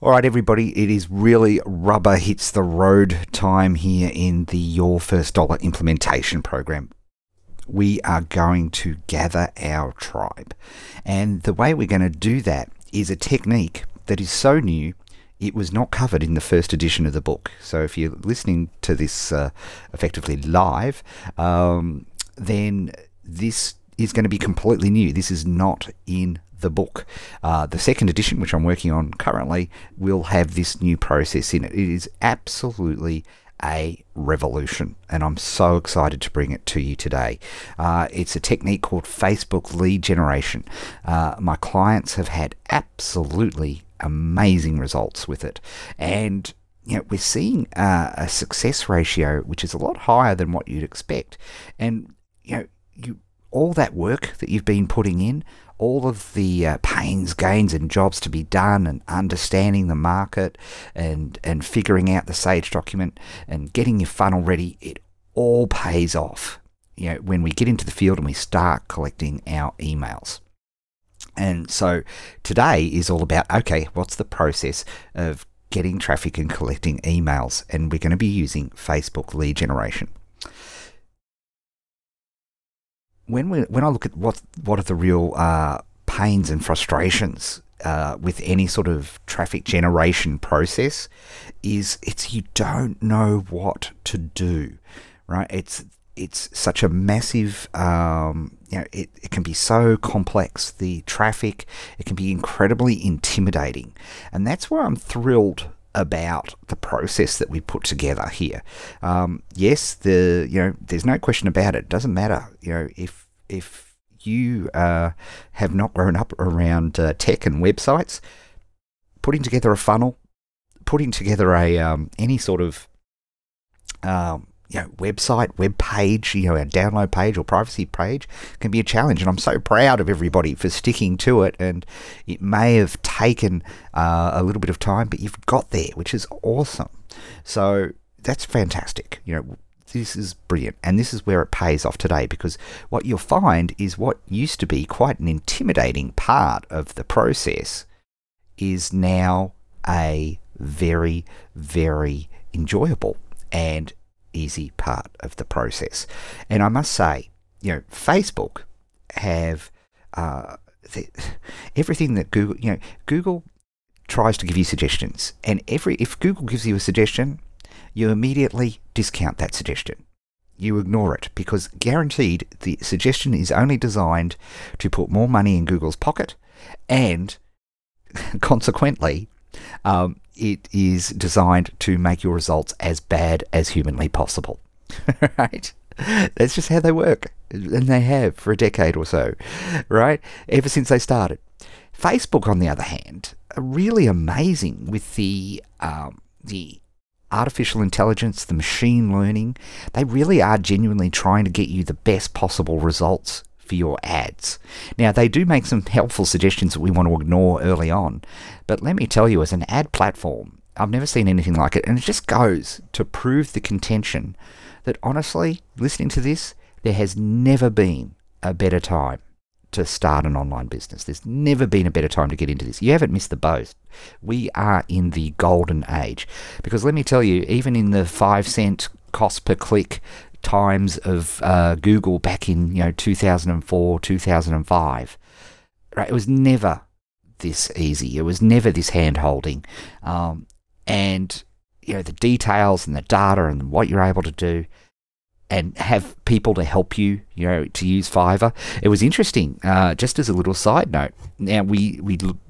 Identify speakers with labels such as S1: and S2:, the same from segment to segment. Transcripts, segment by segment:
S1: All right, everybody, it is really rubber hits the road time here in the Your First Dollar implementation program. We are going to gather our tribe. And the way we're going to do that is a technique that is so new, it was not covered in the first edition of the book. So if you're listening to this effectively live, then this is going to be completely new. This is not in the book. The second edition, which I'm working on currently, will have this new process in it. It is absolutely a revolution, and I'm so excited to bring it to you today. It's a technique called Facebook lead generation. My clients have had absolutely amazing results with it, and we're seeing a success ratio which is a lot higher than what you'd expect. And all that work that you've been putting in, all of the pains, gains and jobs to be done, and understanding the market and figuring out the Sage document and getting your funnel ready, it all pays off when we get into the field and we start collecting our emails. And so today is all about, okay, what's the process of getting traffic and collecting emails? And we're going to be using Facebook lead generation. When I look at what are the real pains and frustrations with any sort of traffic generation process, it's you don't know what to do, right? It's such a massive, it can be so complex. The traffic, it can be incredibly intimidating, and that's where I'm thrilled about the process that we put together here. Yes, there's no question about it. It doesn't matter, if you have not grown up around tech and websites, putting together a funnel, putting together a any sort of website, web page, a download page or privacy page can be a challenge. And I'm so proud of everybody for sticking to it. And it may have taken a little bit of time, but you've got there, which is awesome. So that's fantastic. This is brilliant. And this is where it pays off today, because what you'll find is what used to be quite an intimidating part of the process is now a very, very enjoyable and easy part of the process. And I must say, Facebook have everything that Google tries to give you suggestions, and if Google gives you a suggestion, you immediately discount that suggestion. You ignore it, because guaranteed the suggestion is only designed to put more money in Google's pocket, and consequently it is designed to make your results as bad as humanly possible. Right? That's just how they work, and they have for a decade or so, right? Ever since they started. Facebook, on the other hand, are really amazing with the artificial intelligence, the machine learning. They really are genuinely trying to get you the best possible results for your ads. Now, they do make some helpful suggestions that we want to ignore early on, but let me tell you, as an ad platform, I've never seen anything like it, and it just goes to prove the contention that, honestly, listening to this, there has never been a better time to start an online business. There's never been a better time to get into this. You haven't missed the boat. We are in the golden age, because let me tell you, even in the 5-cent cost per click times of Google back in 2004, 2005, right, it was never this easy. It was never this hand-holding, and the details and the data and what you're able to do, and have people to help you, to use Fiverr. It was interesting, just as a little side note. Now, we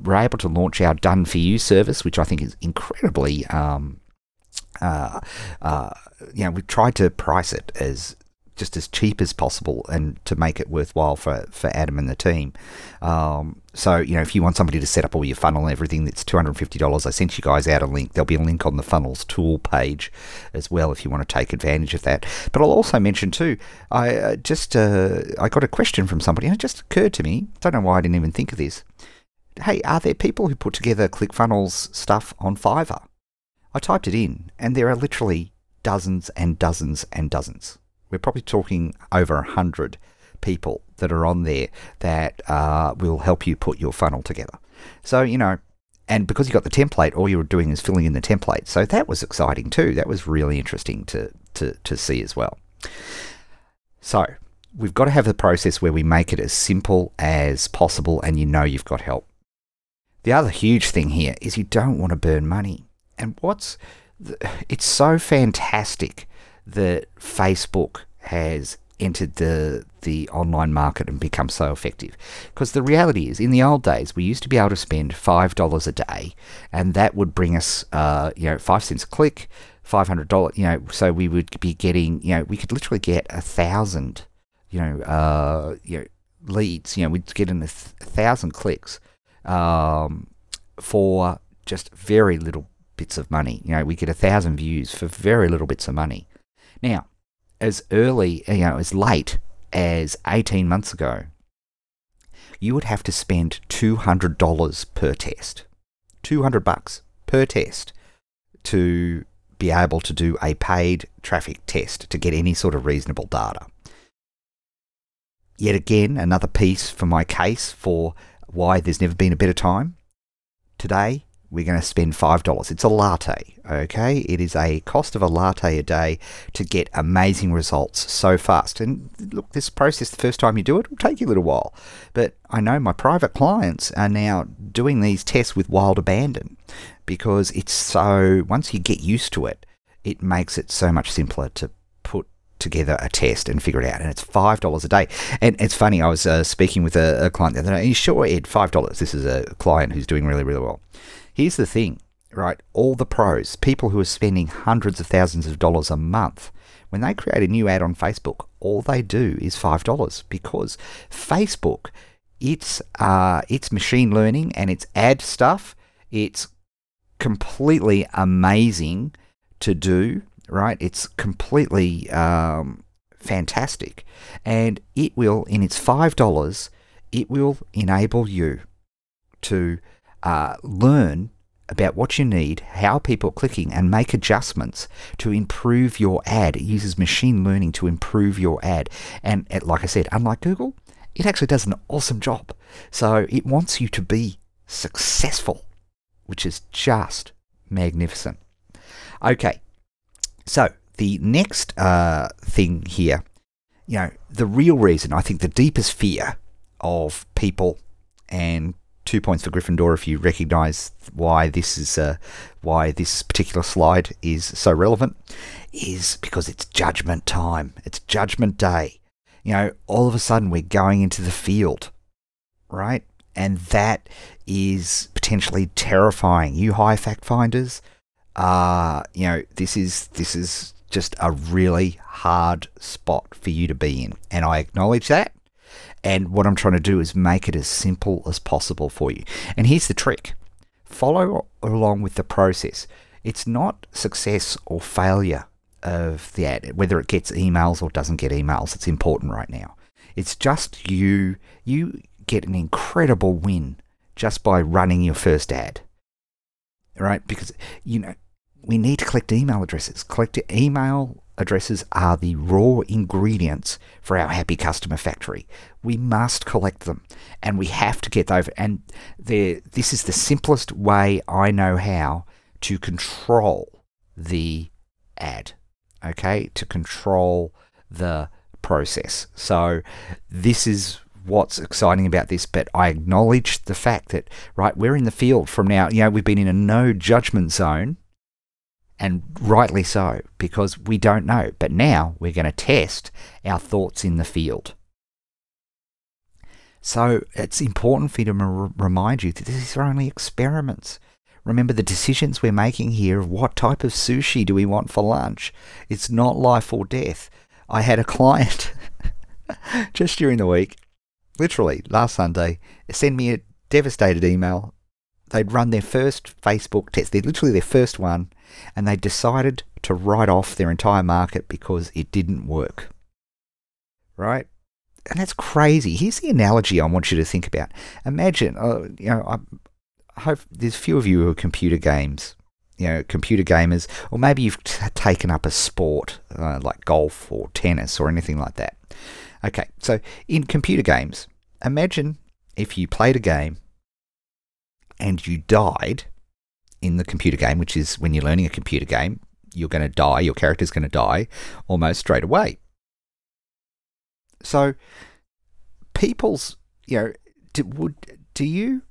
S1: were able to launch our Done For You service, which I think is incredibly, we tried to price it as just as cheap as possible and to make it worthwhile for Adam and the team. So, if you want somebody to set up all your funnel and everything, that's $250. I sent you guys out a link. There'll be a link on the funnels tool page as well if you want to take advantage of that. But I'll also mention too, I got a question from somebody, and it just occurred to me, don't know why I didn't even think of this. Hey, are there people who put together ClickFunnels stuff on Fiverr? I typed it in, and there are literally dozens and dozens and dozens. We're probably talking over 100 people that are on there that will help you put your funnel together. So, And because you got the template, all you were doing is filling in the template. So that was exciting too. That was really interesting to see as well. So we've got to have the process where we make it as simple as possible, and you know you've got help. The other huge thing here is you don't want to burn money. And it's so fantastic that Facebook has entered the online market and become so effective. Because the reality is, in the old days, we used to be able to spend $5 a day, and that would bring us, 5 cents a click, $500. So we would be getting, we could literally get 1,000, leads. We'd get in 1,000 clicks for just very little bits of money. We get 1,000 views for very little bits of money. Now, as late as 18 months ago, you would have to spend $200 per test. $200 per test to be able to do a paid traffic test to get any sort of reasonable data. Yet again, another piece for my case for why there's never been a better time. Today, we're going to spend $5. It's a latte, okay? It is a cost of a latte a day to get amazing results so fast. And look, this process, the first time you do it, will take you a little while. But I know my private clients are now doing these tests with wild abandon because once you get used to it, it makes it so much simpler to put together a test and figure it out. And it's $5 a day. And it's funny, I was speaking with a client the other day. Are you sure, Ed, $5? This is a client who's doing really, really well. Here's the thing, right? All the pros, people who are spending hundreds of thousands of dollars a month, when they create a new ad on Facebook, all they do is $5 because Facebook, it's machine learning and it's ad stuff. It's completely amazing to do, right? It's completely fantastic. And it will, in its $5, it will enable you to learn about what you need, how people are clicking, and make adjustments to improve your ad. It uses machine learning to improve your ad. And like I said, unlike Google, it actually does an awesome job. So it wants you to be successful, which is just magnificent. Okay, so the next thing here, the real reason, I think the deepest fear of people, and 2 points for Gryffindor if you recognise why this particular slide is so relevant, is because it's judgment time. It's judgment day. All of a sudden we're going into the field, right? And that is potentially terrifying. You high fact finders, this is just a really hard spot for you to be in, and I acknowledge that. And what I'm trying to do is make it as simple as possible for you. And here's the trick. Follow along with the process. It's not success or failure of the ad, whether it gets emails or doesn't get emails. It's important right now. It's just you get an incredible win just by running your first ad, right? Because, we need to collect email addresses. Email addresses are the raw ingredients for our happy customer factory. We must collect them, and we have to get over. And this is the simplest way I know how to control the ad, okay? To control the process. So this is what's exciting about this, but I acknowledge the fact that, right, we're in the field from now. We've been in a no judgment zone, and rightly so, because we don't know. But now we're going to test our thoughts in the field. So it's important for you to remind you that these are only experiments. Remember the decisions we're making here of what type of sushi do we want for lunch. It's not life or death. I had a client just during the week, literally last Sunday, send me a devastated email. They'd run their first Facebook test. They're literally their first one, and they decided to write off their entire market because it didn't work. Right? And that's crazy. Here's the analogy I want you to think about. Imagine, I hope there's a few of you who are computer gamers, or maybe you've taken up a sport like golf or tennis or anything like that. Okay, so in computer games, imagine if you played a game and you died in the computer game, which is when you're learning a computer game, you're going to die, your character's going to die almost straight away. So people's, do you,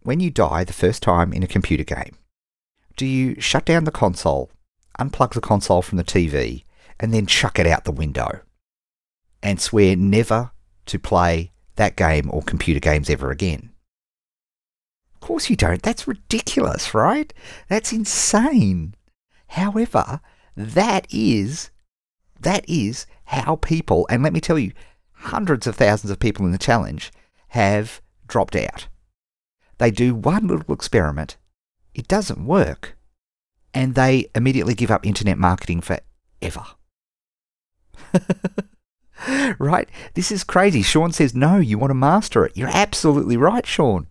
S1: when you die the first time in a computer game, do you shut down the console, unplug the console from the TV, and then chuck it out the window and swear never to play that game or computer games ever again? Of course you don't. That's ridiculous, right? That's insane. However, that is how people, and let me tell you, hundreds of thousands of people in the challenge have dropped out. They do one little experiment, it doesn't work, and they immediately give up internet marketing forever. Right? This is crazy. Sean says, no, you want to master it. You're absolutely right, Sean.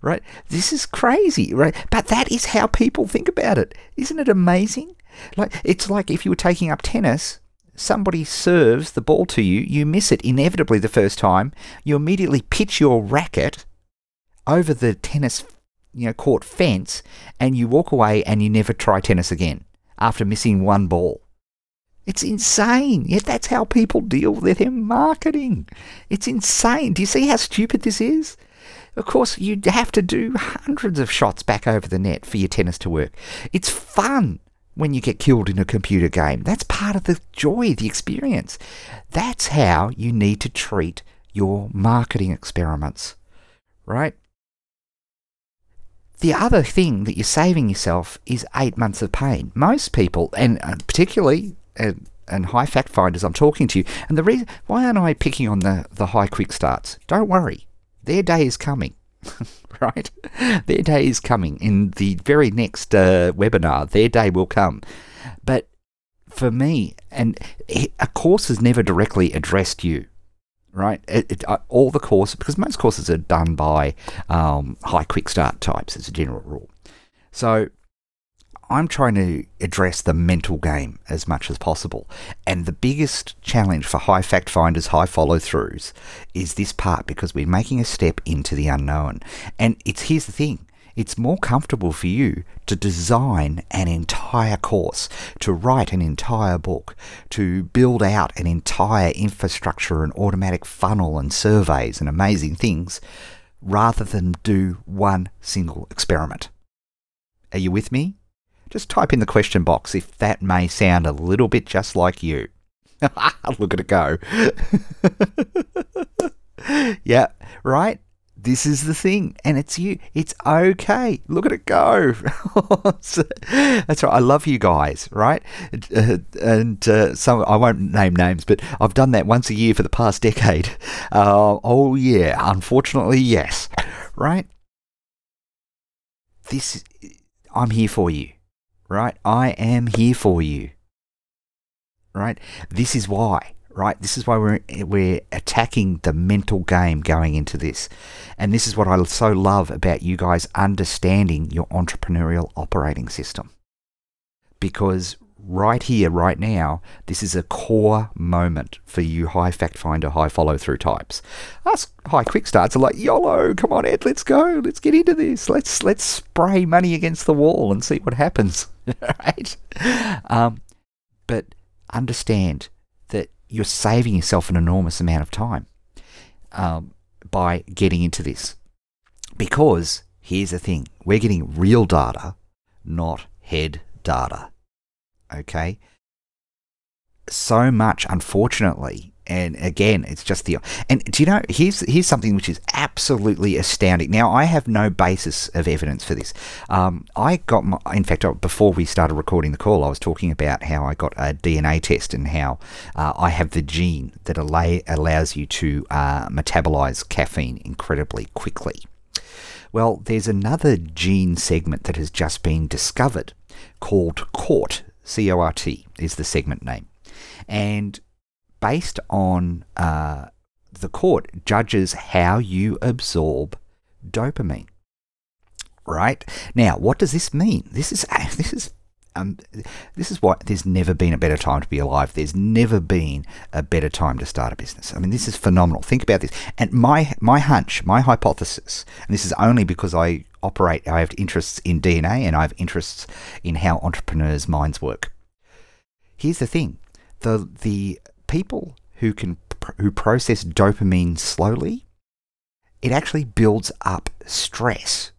S1: Right? This is crazy, right? But that is how people think about it. Isn't it amazing? It's like if you were taking up tennis, somebody serves the ball to you, you miss it inevitably the first time, you immediately pitch your racket over the tennis court fence, and you walk away and you never try tennis again after missing one ball. It's insane. Yet that's how people deal with their marketing. It's insane. Do you see how stupid this is? Of course, you'd have to do hundreds of shots back over the net for your tennis to work. It's fun when you get killed in a computer game. That's part of the joy, the experience. That's how you need to treat your marketing experiments, right? The other thing that you're saving yourself is 8 months of pain. Most people, and particularly and high fact finders I'm talking to, and the reason why aren't I picking on the high quick starts? Don't worry, their day is coming. Right? Their day is coming. In the very next webinar, their day will come. But for me, and a course has never directly addressed you, right? All the courses, because most courses are done by high quick start types as a general rule. So I'm trying to address the mental game as much as possible. And the biggest challenge for high fact finders, high follow throughs, is this part, because we're making a step into the unknown. And here's the thing. It's more comfortable for you to design an entire course, to write an entire book, to build out an entire infrastructure and automatic funnel and surveys and amazing things, rather than do one single experiment. Are you with me? Just type in the question box if that may sound a little bit just like you. Look at it go. Yeah, right? This is the thing, and it's you. It's okay. Look at it go. That's right. I love you guys, right? And some, I won't name names, but I've done that once a year for the past decade. Oh yeah, unfortunately, yes. Right? I'm here for you. Right? I am here for you. Right? This is why. Right? This is why we're attacking the mental game going into this. And this is what I so love about you guys understanding your entrepreneurial operating system. Because right here, right now, this is a core moment for you high fact finder, high follow through types. Us high quick starts are like, YOLO, come on Ed, let's go, let's get into this. Let's spray money against the wall and see what happens. Right? But understand that you're saving yourself an enormous amount of time by getting into this. Because here's the thing, we're getting real data, not head data. Okay? So much, unfortunately, and again, it's just and do you know, here's something which is absolutely astounding. Now, I have no basis of evidence for this. In fact, before we started recording the call, I was talking about how I got a DNA test and how I have the gene that allows you to metabolize caffeine incredibly quickly. Well, there's another gene segment that has just been discovered called CORT, C-O-R-T is the segment name. And based on the CORT, judges how you absorb dopamine. Right? Now, what does this mean? This is why there's never been a better time to be alive. There's never been a better time to start a business. I mean, this is phenomenal. Think about this. And my hunch, my hypothesis, and this is only because I operate. I have interests in DNA, and I have interests in how entrepreneurs' minds work. Here's the thing: the people who process dopamine slowly, it actually builds up stress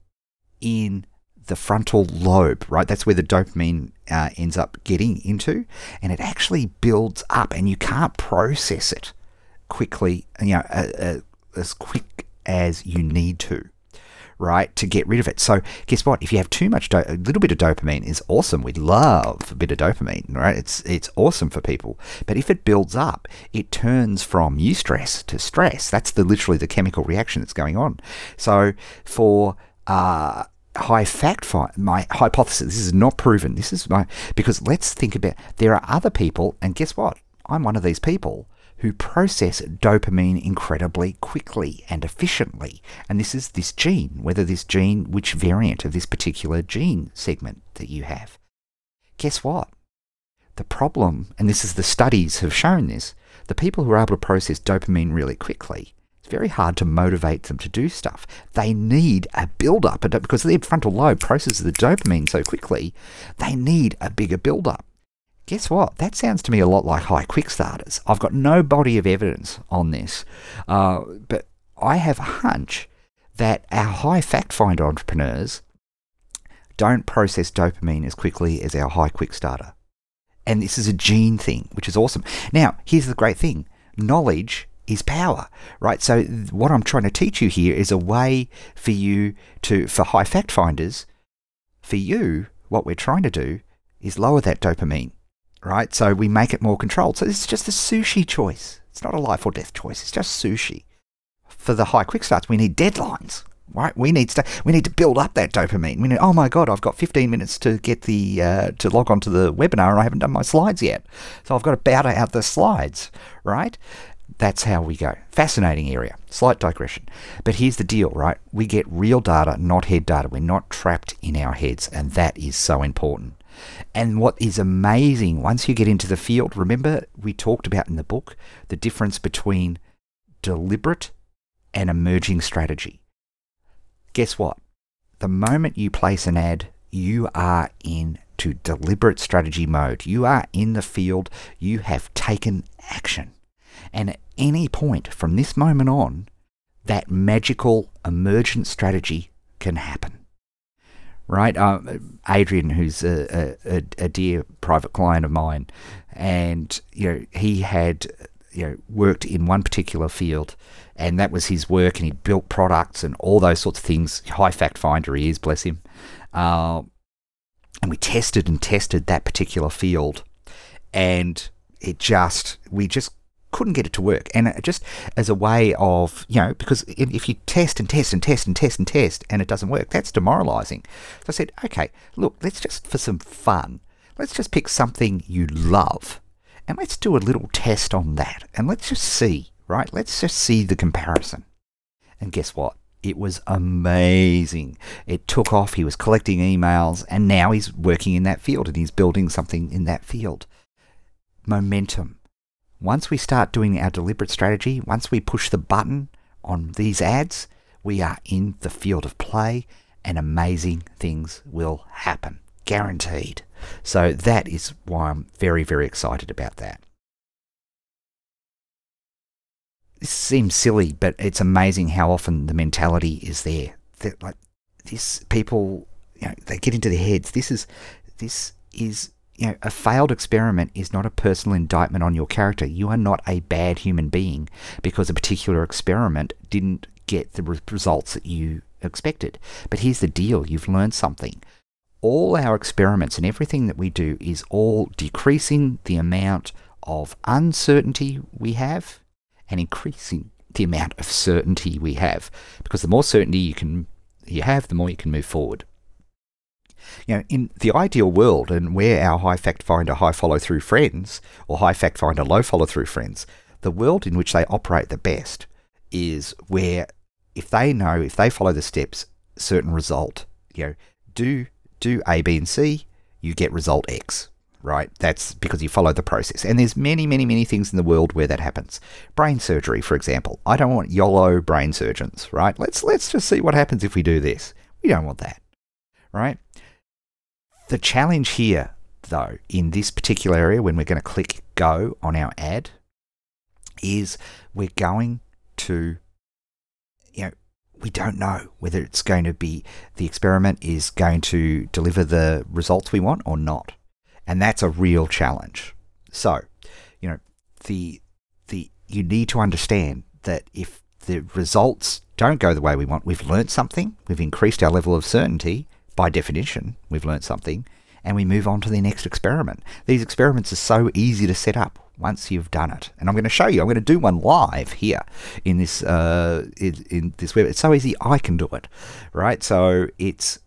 S1: in the frontal lobe, right? That's where the dopamine ends up getting into, and it actually builds up, and you can't process it quickly, as quick as you need to, right, to get rid of it. So guess what? If you have too much, a little bit of dopamine is awesome. We love a bit of dopamine, right? It's awesome for people. But if it builds up, it turns from eustress to stress. That's literally the chemical reaction that's going on. So for high fact find, my hypothesis, this is not proven. This is because let's think about, there are other people, and guess what? I'm one of these people who process dopamine incredibly quickly and efficiently. And this is this gene, which variant of this particular gene segment that you have. Guess what? The problem, and this is the studies have shown this, the people who are able to process dopamine really quickly, it's very hard to motivate them to do stuff. They need a build-up, because their frontal lobe processes the dopamine so quickly, they need a bigger build-up. Guess what? That sounds to me a lot like high quick starters. I've got no body of evidence on this, but I have a hunch that our high fact finder entrepreneurs don't process dopamine as quickly as our high quick starter. And this is a gene thing, which is awesome. Now, here's the great thing. Knowledge is power, right? So what I'm trying to teach you here is a way for you for high fact finders, for you, what we're trying to do is lower that dopamine. Right, so we make it more controlled. So this is just a sushi choice. It's not a life or death choice. It's just sushi. For the high quick starts, we need deadlines. Right, we need to build up that dopamine. We need, oh my god, I've got 15 minutes to get to log onto the webinar, and I haven't done my slides yet. So I've got to batter out the slides. Right, that's how we go. Fascinating area. Slight digression, but here's the deal. Right, we get real data, not head data. We're not trapped in our heads, and that is so important. And what is amazing, once you get into the field, remember we talked about in the book the difference between deliberate and emerging strategy. Guess what? The moment you place an ad, you are into deliberate strategy mode. You are in the field. You have taken action. And at any point from this moment on, that magical emergent strategy can happen. Right, Adrian, who's a dear private client of mine, and he had worked in one particular field, and that was his work, and he built products and all those sorts of things. High fact finder he is, bless him. And we tested that particular field, and we just couldn't get it to work. And just as a way of, because if you test and test and test and test and test and it doesn't work, that's demoralizing. So I said, okay, look, let's just, for some fun, let's just pick something you love and let's do a little test on that. And let's just see, right? Let's just see the comparison. And guess what? It was amazing. It took off. He was collecting emails, and now he's working in that field and he's building something in that field. Momentum. Once we start doing our deliberate strategy, once we push the button on these ads, we are in the field of play, and amazing things will happen. Guaranteed. So that is why I'm very, very excited about that. This seems silly, but it's amazing how often the mentality is there. That, like, this people, they get into their heads. This is a failed experiment is not a personal indictment on your character. You are not a bad human being because a particular experiment didn't get the results that you expected. But here's the deal. You've learned something. All our experiments and everything that we do is all decreasing the amount of uncertainty we have and increasing the amount of certainty we have. Because the more certainty you have, the more you can move forward. In the ideal world, and where our high fact finder, high follow through friends, or high fact finder, low follow through friends, the world in which they operate the best is where if they follow the steps, certain result, do A, B, and C, you get result X, right? That's because you follow the process. And there's many, many, many things in the world where that happens. Brain surgery, for example. I don't want YOLO brain surgeons, right? Let's just see what happens if we do this. We don't want that, right? The challenge here, though, in this particular area, when we're going to click go on our ad, is we're going to, we don't know whether it's going to be, the experiment is going to deliver the results we want or not. And that's a real challenge. So, you need to understand that if the results don't go the way we want, we've learned something, we've increased our level of certainty, by definition, we've learned something, and we move on to the next experiment. These experiments are so easy to set up once you've done it. And I'm going to show you, I'm going to do one live here in this in this web. It's so easy, I can do it, right? So it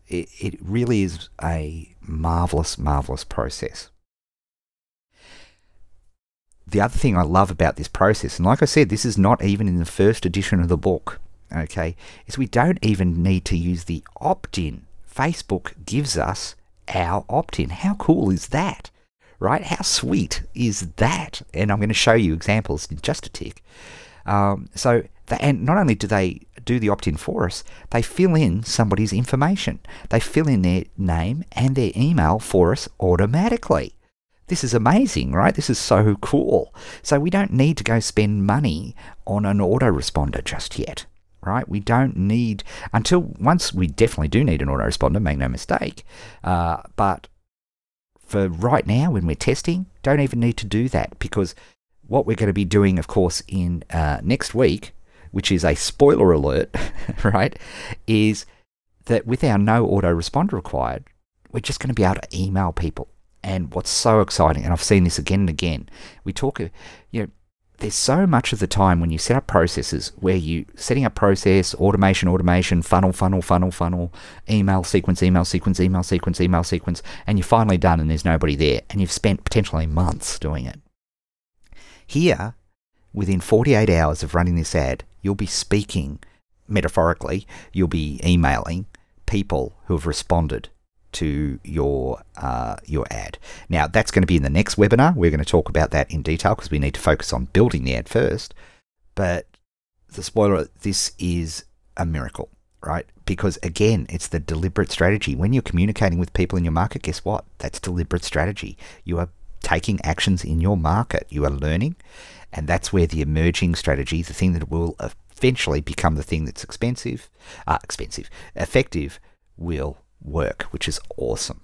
S1: really is a marvelous, marvelous process. The other thing I love about this process, and like I said, this is not even in the first edition of the book, okay, is we don't even need to use the opt-in. Facebook gives us our opt-in. How cool is that, right? How sweet is that? And I'm going to show you examples in just a tick. And not only do they do the opt-in for us, they fill in somebody's information. They fill in their name and their email for us automatically. This is amazing, right? This is so cool. So we don't need to go spend money on an autoresponder just yet, right? We don't need, once we definitely do need an autoresponder, make no mistake. But for right now, when we're testing, don't even need to do that, because what we're going to be doing, of course, in next week, which is a spoiler alert, right, is that with our no autoresponder required, we're just going to be able to email people. And what's so exciting, and I've seen this again and again, we talk, there's so much of the time when you set up processes where you setting up process, automation, funnel, email sequence, and you're finally done and there's nobody there, and you've spent potentially months doing it. Here, within 48 hours of running this ad, you'll be speaking, metaphorically, you'll be emailing people who have responded to your ad. Now, that's going to be in the next webinar. We're going to talk about that in detail because we need to focus on building the ad first. But the spoiler, this is a miracle, right? Because again, it's the deliberate strategy. When you're communicating with people in your market, guess what? That's deliberate strategy. You are taking actions in your market. You are learning, and that's where the emerging strategy, the thing that will eventually become the thing that's effective, will work, which is awesome.